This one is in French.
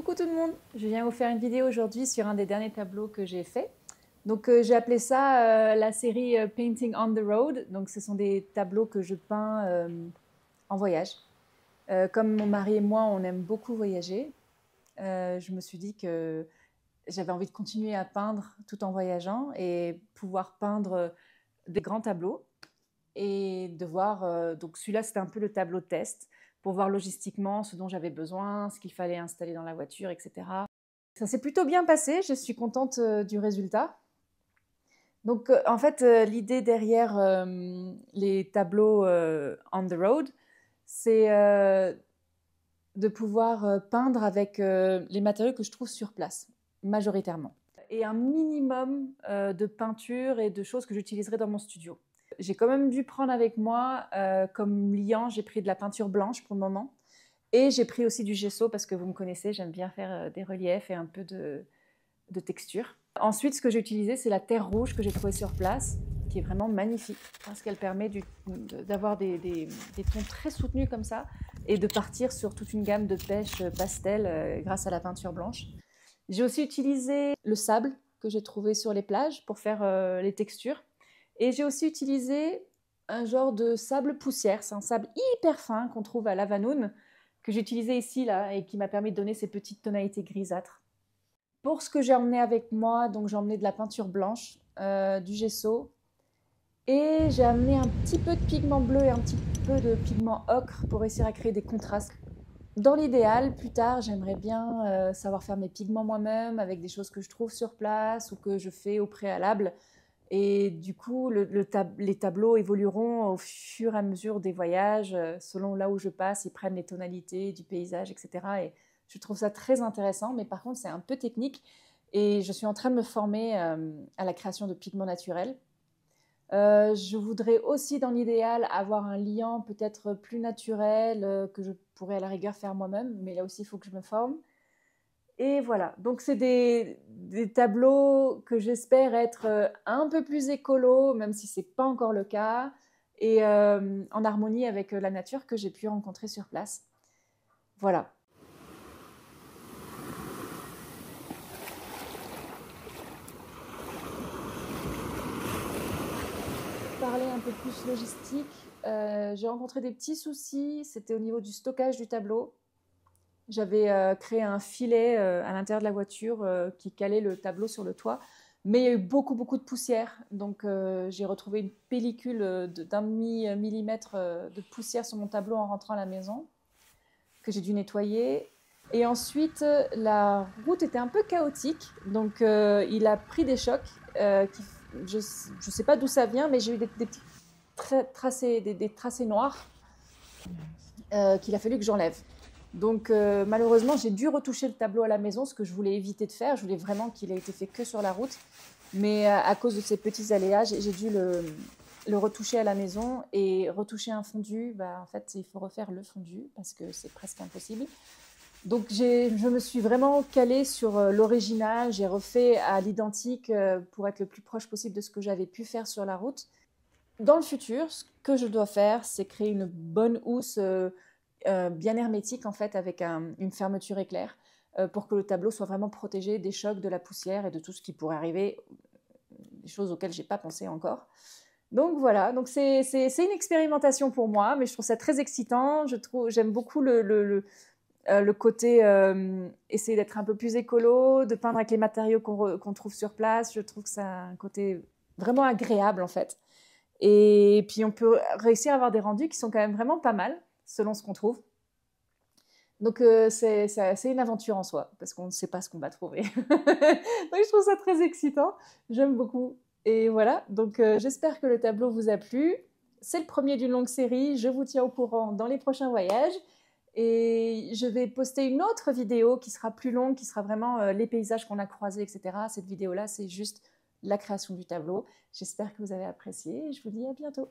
Coucou tout le monde, je viens vous faire une vidéo aujourd'hui sur un des derniers tableaux que j'ai fait. Donc j'ai appelé ça la série Painting on the Road. Donc ce sont des tableaux que je peins en voyage. Comme mon mari et moi, on aime beaucoup voyager, je me suis dit que j'avais envie de continuer à peindre tout en voyageant et pouvoir peindre des grands tableaux et de voir, donc celui-là c'était un peu le tableau de test pour voir logistiquement ce dont j'avais besoin, ce qu'il fallait installer dans la voiture, etc. Ça s'est plutôt bien passé, je suis contente du résultat. Donc en fait, l'idée derrière les tableaux on the road, c'est de pouvoir peindre avec les matériaux que je trouve sur place, majoritairement. Et un minimum de peinture et de choses que j'utiliserai dans mon studio. J'ai quand même dû prendre avec moi, comme liant, j'ai pris de la peinture blanche pour le moment. Et j'ai pris aussi du gesso parce que vous me connaissez, j'aime bien faire des reliefs et un peu de texture. Ensuite, ce que j'ai utilisé, c'est la terre rouge que j'ai trouvée sur place, qui est vraiment magnifique parce qu'elle permet d'avoir des tons très soutenus comme ça et de partir sur toute une gamme de pêche pastel grâce à la peinture blanche. J'ai aussi utilisé le sable que j'ai trouvé sur les plages pour faire les textures. Et j'ai aussi utilisé un genre de sable poussière. C'est un sable hyper fin qu'on trouve à Lavanoune, que j'ai utilisé ici là, et qui m'a permis de donner ces petites tonalités grisâtres. Pour ce que j'ai emmené avec moi, donc j'ai emmené de la peinture blanche, du gesso, et j'ai amené un petit peu de pigment bleu et un petit peu de pigment ocre pour réussir à créer des contrastes. Dans l'idéal, plus tard, j'aimerais bien savoir faire mes pigments moi-même avec des choses que je trouve sur place ou que je fais au préalable. Et du coup, les tableaux évolueront au fur et à mesure des voyages, selon là où je passe, ils prennent les tonalités du paysage, etc. Et je trouve ça très intéressant, mais par contre, c'est un peu technique. Et je suis en train de me former à la création de pigments naturels. Je voudrais aussi, dans l'idéal, avoir un liant peut-être plus naturel que je pourrais à la rigueur faire moi-même, mais là aussi, il faut que je me forme. Et voilà, donc c'est des tableaux que j'espère être un peu plus écolo, même si ce n'est pas encore le cas, et en harmonie avec la nature que j'ai pu rencontrer sur place. Voilà. Parler un peu plus logistique, j'ai rencontré des petits soucis, c'était au niveau du stockage du tableau. J'avais créé un filet à l'intérieur de la voiture qui calait le tableau sur le toit. Mais il y a eu beaucoup, beaucoup de poussière. Donc j'ai retrouvé une pellicule d'1,5 millimètre de poussière sur mon tableau en rentrant à la maison, que j'ai dû nettoyer. Et ensuite, la route était un peu chaotique. Donc il a pris des chocs. Je ne sais pas d'où ça vient, mais j'ai eu des petits tracés, des tracés noirs qu'il a fallu que j'enlève. Donc malheureusement, j'ai dû retoucher le tableau à la maison, ce que je voulais éviter de faire. Je voulais vraiment qu'il ait été fait que sur la route. Mais à cause de ces petits aléas, j'ai dû le retoucher à la maison. Et retoucher un fondu, bah, en fait, il faut refaire le fondu parce que c'est presque impossible. Donc je me suis vraiment calée sur l'original. J'ai refait à l'identique pour être le plus proche possible de ce que j'avais pu faire sur la route. Dans le futur, ce que je dois faire, c'est créer une bonne housse bien hermétique en fait avec une fermeture éclair pour que le tableau soit vraiment protégé des chocs, de la poussière et de tout ce qui pourrait arriver, des choses auxquelles j'ai pas pensé encore. Donc voilà, donc c'est une expérimentation pour moi, mais je trouve ça très excitant. J'aime beaucoup le côté essayer d'être un peu plus écolo, de peindre avec les matériaux qu'on trouve sur place. Je trouve que ça a un côté vraiment agréable en fait. Et puis on peut réussir à avoir des rendus qui sont quand même vraiment pas mal selon ce qu'on trouve. Donc c'est une aventure en soi, parce qu'on ne sait pas ce qu'on va trouver. Donc je trouve ça très excitant, j'aime beaucoup. Et voilà, donc j'espère que le tableau vous a plu. C'est le premier d'une longue série, je vous tiens au courant dans les prochains voyages. Et je vais poster une autre vidéo qui sera plus longue, qui sera vraiment les paysages qu'on a croisés, etc. Cette vidéo-là, c'est juste la création du tableau. J'espère que vous avez apprécié et je vous dis à bientôt.